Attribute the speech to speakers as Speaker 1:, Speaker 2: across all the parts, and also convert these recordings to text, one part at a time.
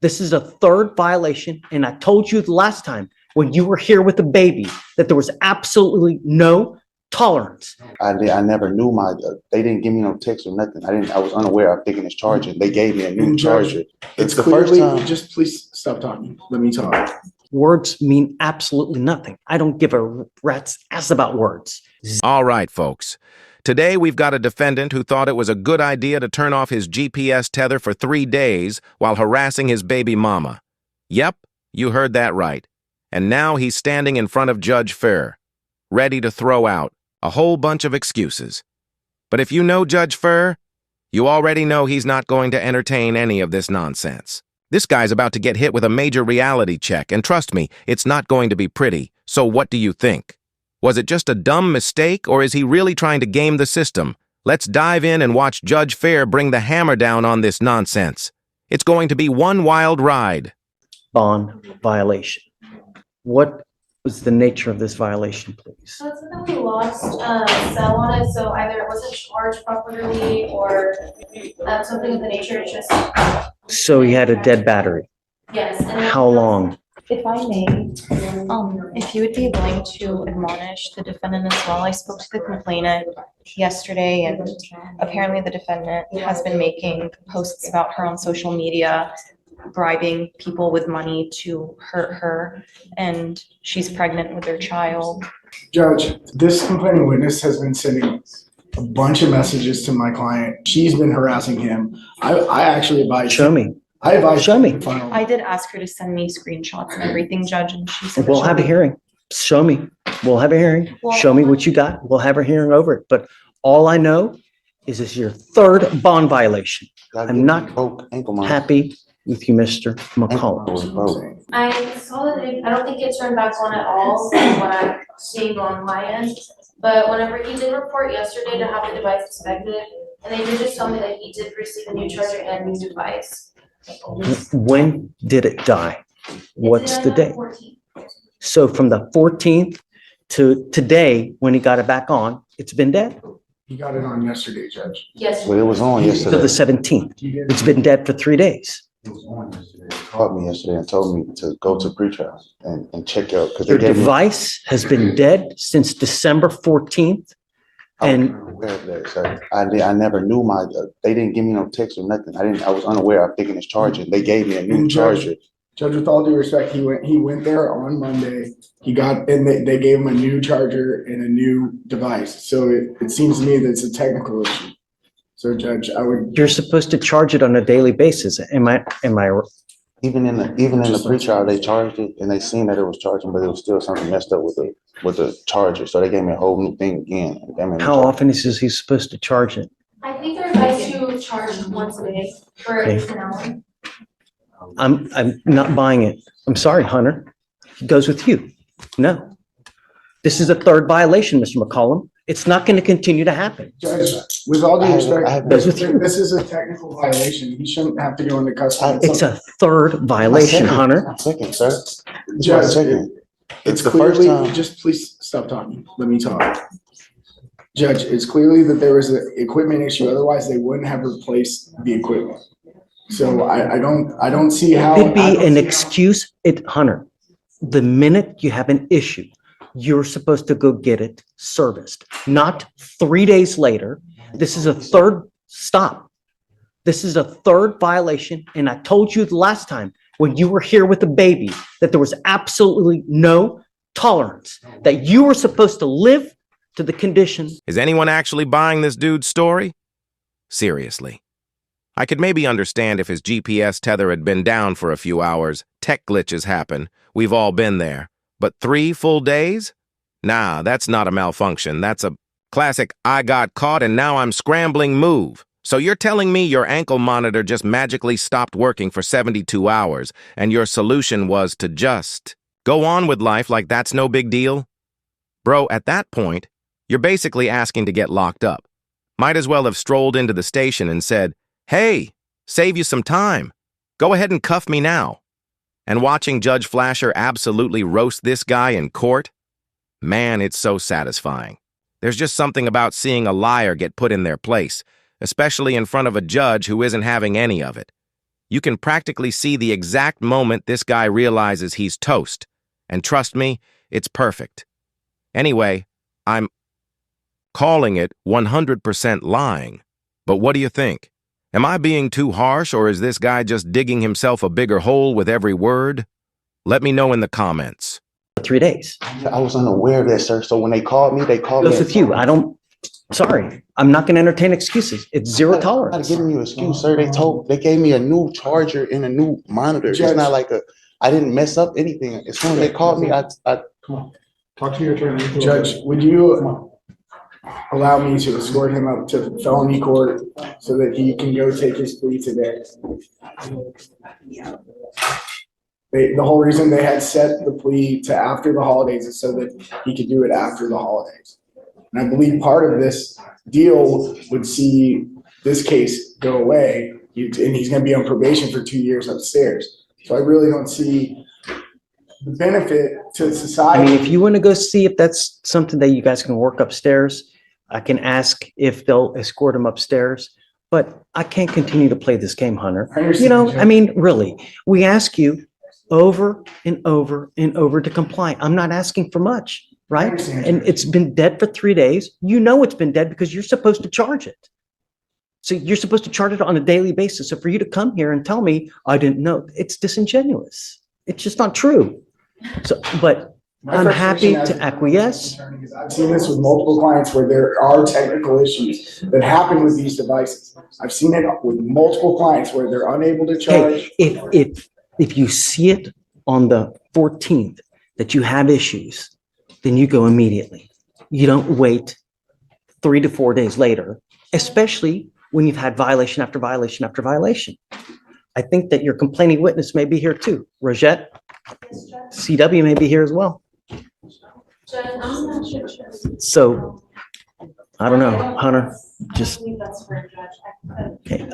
Speaker 1: This is a third violation. And I told you the last time when you were here with the baby that there was absolutely no tolerance.
Speaker 2: I never knew they didn't give me no text or nothing. I was unaware of taking this charger. They gave me a new charger.
Speaker 3: It's the clearly, first time. Just please stop talking. Let me talk.
Speaker 1: Words mean absolutely nothing. I don't give a rat's ass about words.
Speaker 4: All right, folks. Today we've got a defendant who thought it was a good idea to turn off his GPS tether for 3 days while harassing his baby mama. Yep, you heard that right. And now he's standing in front of Judge Fair, ready to throw out a whole bunch of excuses. But if you know Judge Fair, you already know he's not going to entertain any of this nonsense. This guy's about to get hit with a major reality check, and trust me, it's not going to be pretty. So what do you think? Was it just a dumb mistake, or is he really trying to game the system? Let's dive in and watch Judge Fair bring the hammer down on this nonsense. It's going to be one wild ride.
Speaker 1: Bond violation. What was the nature of this violation, please?
Speaker 5: So it's that we lost cell on it, so either it wasn't charged properly or something of the nature. It's just.
Speaker 1: So he had a dead battery.
Speaker 5: Yes. And
Speaker 1: How long?
Speaker 6: If I may, if you would be willing to admonish the defendant as well. I spoke to the complainant yesterday, and apparently the defendant has been making posts about her on social media, bribing people with money to hurt her, and she's pregnant with their child.
Speaker 3: Judge, this complaining witness has been sending a bunch of messages to my client. She's been harassing him. I actually advise.
Speaker 1: Show me.
Speaker 3: I advise.
Speaker 1: Show me.
Speaker 6: I did ask her to send me screenshots and everything, Judge, and she said
Speaker 1: We'll have a hearing. Show me. We'll have a hearing. Show me what you got. We'll have a hearing over it. But all I know is this is your third bond violation. I'm not happy with you, Mr. McCollum.
Speaker 5: I saw that I don't think it turned back on at all from what I'm seeing on my end. But whenever he did report yesterday to have the device inspected, and they did just tell me that he did receive a new charger and new device.
Speaker 1: When did it die? What's the date?
Speaker 5: 14th.
Speaker 1: So from the 14th to today, when he got it back on, it's been dead?
Speaker 3: He got it on yesterday, Judge.
Speaker 5: Yes.
Speaker 2: Well, it was on
Speaker 1: To
Speaker 2: yesterday.
Speaker 1: the 17th. It's been dead for 3 days.
Speaker 2: It was on yesterday. They called me yesterday and told me to go to pretrial and check out because
Speaker 1: Your device has been dead since December 14th. And
Speaker 2: aware of that, sir. I never knew they didn't give me no text or nothing. I was unaware of taking this charger. They gave me a new charger.
Speaker 3: Judge, with all due respect, he went there on Monday. They gave him a new charger and a new device. So it seems to me that it's a technical issue. So Judge,
Speaker 1: you're supposed to charge it on a daily basis. Am I
Speaker 2: Even in the pretrial, they charged it and they seen that it was charging, but it was still something messed up with the charger. So they gave me a whole new thing again.
Speaker 1: How often is he supposed to charge it?
Speaker 5: I think they're advised to charge once a day for at least an hour.
Speaker 1: I'm not buying it. I'm sorry, Hunter. It goes with you. No. This is a third violation, Mr. McCollum. It's not going to continue to happen.
Speaker 3: Judge, with all due respect,
Speaker 1: Goes with you.
Speaker 3: this is a technical violation. He shouldn't have to go into custody.
Speaker 1: It's a third violation, Hunter.
Speaker 2: Second, sir.
Speaker 3: Judge,
Speaker 2: Second.
Speaker 3: it's
Speaker 2: the first
Speaker 3: clearly,
Speaker 2: time.
Speaker 3: just please stop talking. Let me talk. Judge, it's clearly that there was an equipment issue. Otherwise, they wouldn't have replaced the equipment. So I don't see how.
Speaker 1: It'd be an excuse. Hunter, the minute you have an issue, you're supposed to go get it serviced, not 3 days later. This is a third stop. This is a third violation. And I told you the last time when you were here with the baby that there was absolutely no tolerance, that you were supposed to live to the conditions.
Speaker 4: Is anyone actually buying this dude's story? Seriously. I could maybe understand if his GPS tether had been down for a few hours. Tech glitches happen. We've all been there. But 3 full days? Nah, that's not a malfunction. That's a classic I got caught and now I'm scrambling move. So you're telling me your ankle monitor just magically stopped working for 72 hours and your solution was to just go on with life like that's no big deal? Bro, at that point, you're basically asking to get locked up. Might as well have strolled into the station and said, "Hey, save you some time. Go ahead and cuff me now." And watching Judge Flasher absolutely roast this guy in court, man, it's so satisfying. There's just something about seeing a liar get put in their place, especially in front of a judge who isn't having any of it. You can practically see the exact moment this guy realizes he's toast. And trust me, it's perfect. Anyway, I'm calling it 100% lying. But what do you think? Am I being too harsh, or is this guy just digging himself a bigger hole with every word? Let me know in the comments.
Speaker 1: 3 days.
Speaker 2: I was unaware of that, sir. So when they called me
Speaker 1: Goes with you. Sorry, I'm not gonna entertain excuses. It's zero
Speaker 2: I'm not
Speaker 1: tolerance.
Speaker 2: giving you an excuse, sir. They gave me a new charger and a new monitor. It's
Speaker 3: Judge.
Speaker 2: not like I didn't mess up anything. As soon as they called me, I
Speaker 3: Come on, talk to your attorney. Judge, would you allow me to escort him up to felony court so that he can go take his plea today? The whole reason they had set the plea to after the holidays is so that he could do it after the holidays. And I believe part of this deal would see this case go away, and he's gonna be on probation for 2 years upstairs. So I really don't see the benefit to
Speaker 1: I
Speaker 3: society.
Speaker 1: mean, if you want to go see if that's something that you guys can work upstairs, I can ask if they'll escort him upstairs. But I can't continue to play this game, Hunter.
Speaker 3: I understand,
Speaker 1: You know,
Speaker 3: Judge.
Speaker 1: I mean, really, we ask you over and over and over to comply. I'm not asking for much,
Speaker 3: I
Speaker 1: right?
Speaker 3: understand,
Speaker 1: And
Speaker 3: Judge.
Speaker 1: it's been dead for 3 days. You know it's been dead because you're supposed to charge it. So you're supposed to charge it on a daily basis. So for you to come here and tell me I didn't know, it's disingenuous. It's just not true. So, but
Speaker 3: My
Speaker 1: I'm happy
Speaker 3: frustration as
Speaker 1: to
Speaker 3: a
Speaker 1: acquiesce.
Speaker 3: attorney is I've seen this with multiple clients where there are technical issues that happen with these devices. I've seen it with multiple clients where they're unable to charge.
Speaker 1: Hey, if you see it on the 14th that you have issues, then you go immediately. You don't wait 3 to 4 days later, especially when you've had violation after violation after violation. I think that your complaining witness may be here too. Rosette, CW may be here as well.
Speaker 5: Judge, I'm not sure.
Speaker 1: So I don't know, Hunter,
Speaker 5: I
Speaker 1: just,
Speaker 5: believe that's for a judge.
Speaker 1: okay,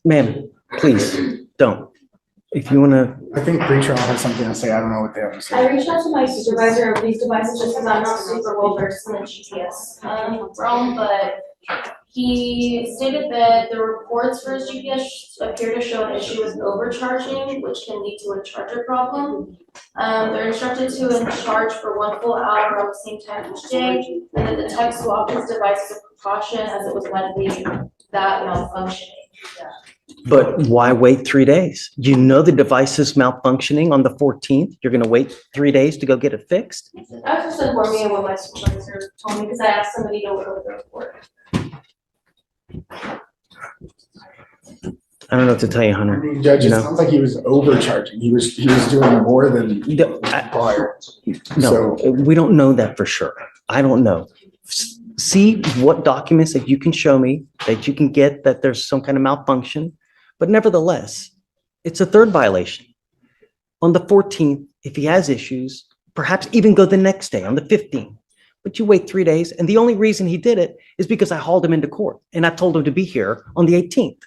Speaker 1: ma'am, please don't. If you want to,
Speaker 3: I think pretrial has something to say. I don't know what they have to
Speaker 5: I
Speaker 3: say.
Speaker 5: reached out to my supervisor of these devices just because I'm not super well versed in the GPS realm, but he stated that the reports for his GPS appear to show an issue with overcharging, which can lead to a charger problem. They're instructed to charge for 1 full hour on the same time each day, and that the tech swapped his device as a precaution as it was likely that malfunctioning.
Speaker 1: but why wait 3 days? You know the device is malfunctioning on the 14th. You're going to wait 3 days to go get it fixed?
Speaker 5: I was just informing you what my supervisor told me because I asked somebody to look over the report.
Speaker 1: I don't know what to tell you,
Speaker 3: I
Speaker 1: Hunter.
Speaker 3: mean, Judge,
Speaker 1: You
Speaker 3: it
Speaker 1: know.
Speaker 3: sounds like he was overcharging. He was doing more than
Speaker 1: I-
Speaker 3: prior.
Speaker 1: No, we don't know that for sure. I don't know. See what documents that you can show me, that you can get that there's some kind of malfunction. But nevertheless, it's a third violation. On the 14th, if he has issues, perhaps even go the next day on the 15th. But you wait 3 days, and the only reason he did it is because I hauled him into court and I told him to be here on the 18th.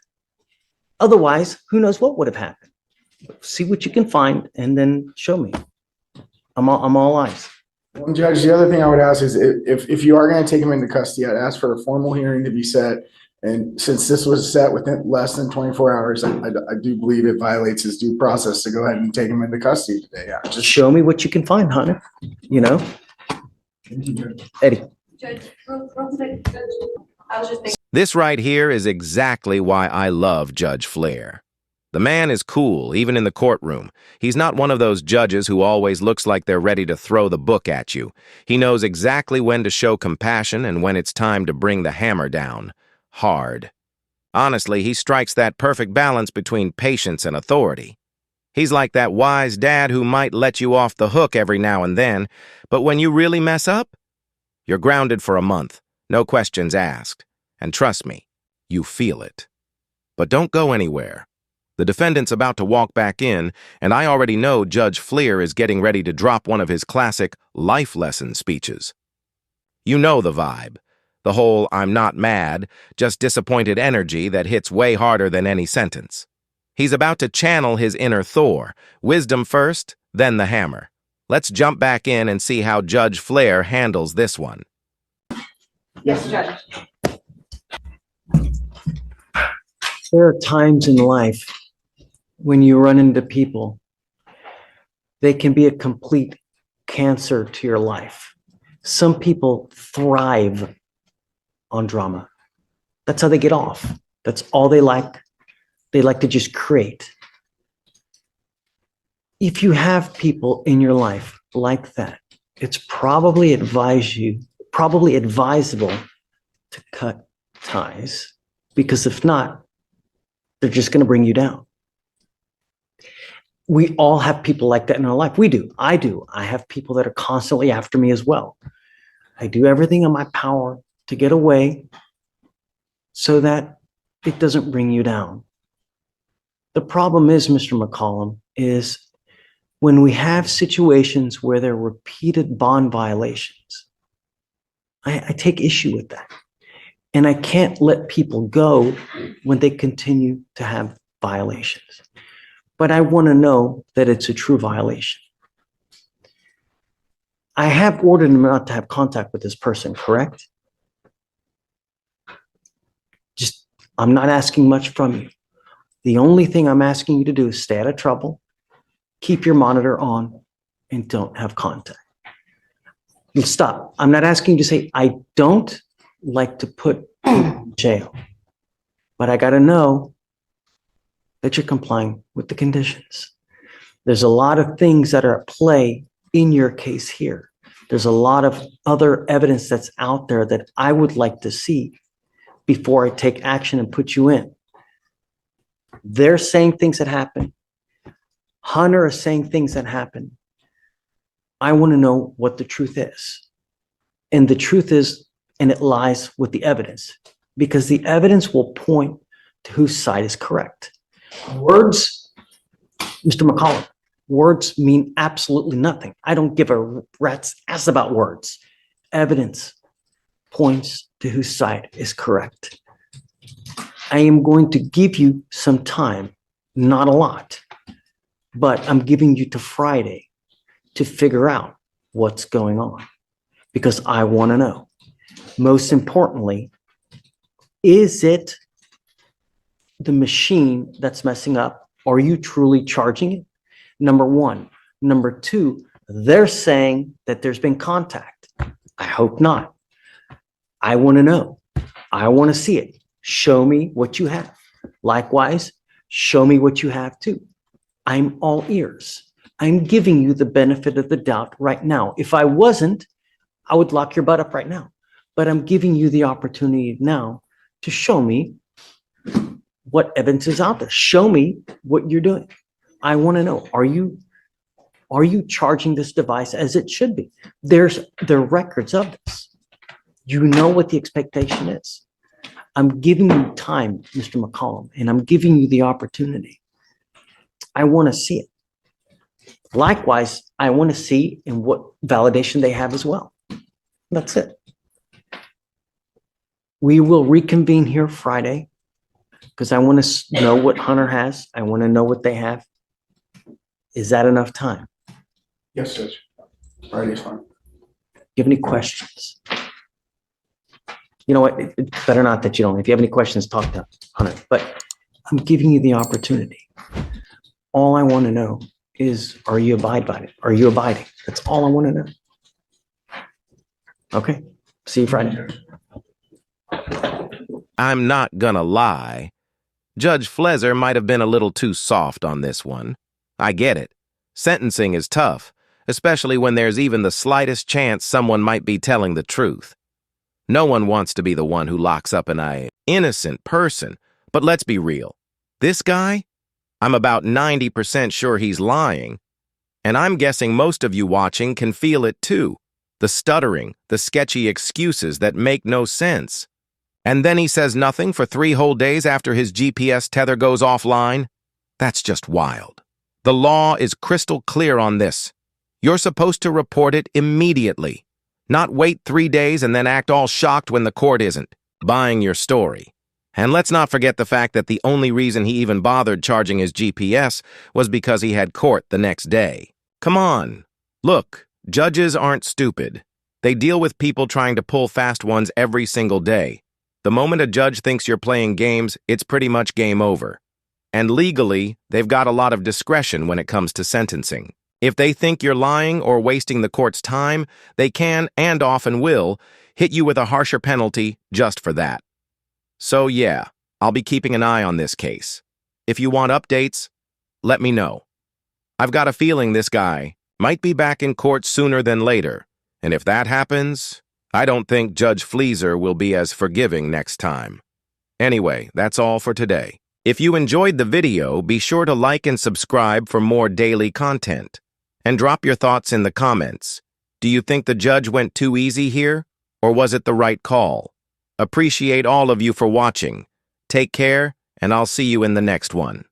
Speaker 1: Otherwise, who knows what would have happened? See what you can find and then show me. I'm all eyes.
Speaker 3: Well, Judge, the other thing I would ask is if you are going to take him into custody, I'd ask for a formal hearing to be set. And since this was set within less than 24 hours, I do believe it violates his due process to go ahead and take him into custody today. Yeah,
Speaker 1: Just show me what you can find, Hunter. You know, Eddie.
Speaker 5: Judge, real quick, Judge, I was just thinking.
Speaker 4: This right here is exactly why I love Judge Flair. The man is cool, even in the courtroom. He's not one of those judges who always looks like they're ready to throw the book at you. He knows exactly when to show compassion and when it's time to bring the hammer down. Hard. Honestly, he strikes that perfect balance between patience and authority. He's like that wise dad who might let you off the hook every now and then, but when you really mess up, you're grounded for a month, no questions asked. And trust me, you feel it. But don't go anywhere. The defendant's about to walk back in, and I already know Judge Flair is getting ready to drop one of his classic life lesson speeches. You know the vibe. The whole I'm not mad, just disappointed energy that hits way harder than any sentence. He's about to channel his inner Thor. Wisdom first, then the hammer. Let's jump back in and see how Judge Flair handles this one.
Speaker 3: Yes, Judge.
Speaker 1: There are times in life when you run into people, they can be a complete cancer to your life. Some people thrive on drama. That's how they get off. That's all they like. They like to just create. If you have people in your life like that, it's probably advisable to cut ties, because if not, they're just going to bring you down. We all have people like that in our life. We do. I do. I have people that are constantly after me as well. I do everything in my power to get away so that it doesn't bring you down. The problem is, Mr. McCollum, is when we have situations where there are repeated bond violations, I take issue with that. And I can't let people go when they continue to have violations. But I want to know that it's a true violation. I have ordered him not to have contact with this person, correct? Just, I'm not asking much from you. The only thing I'm asking you to do is stay out of trouble, keep your monitor on, and don't have contact. You stop. I'm not asking you to say, I don't like to put you in jail, but I got to know that you're complying with the conditions. There's a lot of things that are at play in your case here. There's a lot of other evidence that's out there that I would like to see before I take action and put you in. They're saying things that happen. Hunter is saying things that happen. I want to know what the truth is. And the truth is, and it lies with the evidence, because the evidence will point to whose side is correct. Words, Mr. McCollum, words mean absolutely nothing. I don't give a rat's ass about words. Evidence points to whose side is correct. I am going to give you some time, not a lot, but I'm giving you to Friday to figure out what's going on, because I want to know. Most importantly, is it the machine that's messing up? Are you truly charging it? Number one. Number two, they're saying that there's been contact. I hope not. I want to know. I want to see it. Show me what you have. Likewise, show me what you have too. I'm all ears. I'm giving you the benefit of the doubt right now. If I wasn't, I would lock your butt up right now. But I'm giving you the opportunity now to show me what evidence is out there. Show me what you're doing. I want to know, are you charging this device as it should be? There are records of this. You know what the expectation is. I'm giving you time, Mr. McCollum, and I'm giving you the opportunity. I want to see it. Likewise, I want to see in what validation they have as well. That's it. We will reconvene here Friday because I want to know what Hunter has. I want to know what they have. Is that enough time?
Speaker 3: Yes, Judge. Friday's fine.
Speaker 1: Do you have any questions? You know what? It's better not that you don't. If you have any questions, talk to Hunter. But I'm giving you the opportunity. All I want to know is, are you abiding by it? Are you abiding? That's all I want to know. Okay. See you Friday.
Speaker 4: I'm not gonna lie. Judge Flezer might have been a little too soft on this one. I get it. Sentencing is tough, especially when there's even the slightest chance someone might be telling the truth. No one wants to be the one who locks up an innocent person, but let's be real. This guy, I'm about 90% sure he's lying, and I'm guessing most of you watching can feel it too. The stuttering, the sketchy excuses that make no sense. And then he says nothing for 3 whole days after his GPS tether goes offline? That's just wild. The law is crystal clear on this. You're supposed to report it immediately, not wait 3 days and then act all shocked when the court isn't buying your story. And let's not forget the fact that the only reason he even bothered charging his GPS was because he had court the next day. Come on. Look, judges aren't stupid. They deal with people trying to pull fast ones every single day. The moment a judge thinks you're playing games, it's pretty much game over. And legally, they've got a lot of discretion when it comes to sentencing. If they think you're lying or wasting the court's time, they can, and often will, hit you with a harsher penalty just for that. So yeah, I'll be keeping an eye on this case. If you want updates, let me know. I've got a feeling this guy might be back in court sooner than later, and if that happens, I don't think Judge Fleaser will be as forgiving next time. Anyway, that's all for today. If you enjoyed the video, be sure to like and subscribe for more daily content. And drop your thoughts in the comments. Do you think the judge went too easy here, or was it the right call? Appreciate all of you for watching. Take care, and I'll see you in the next one.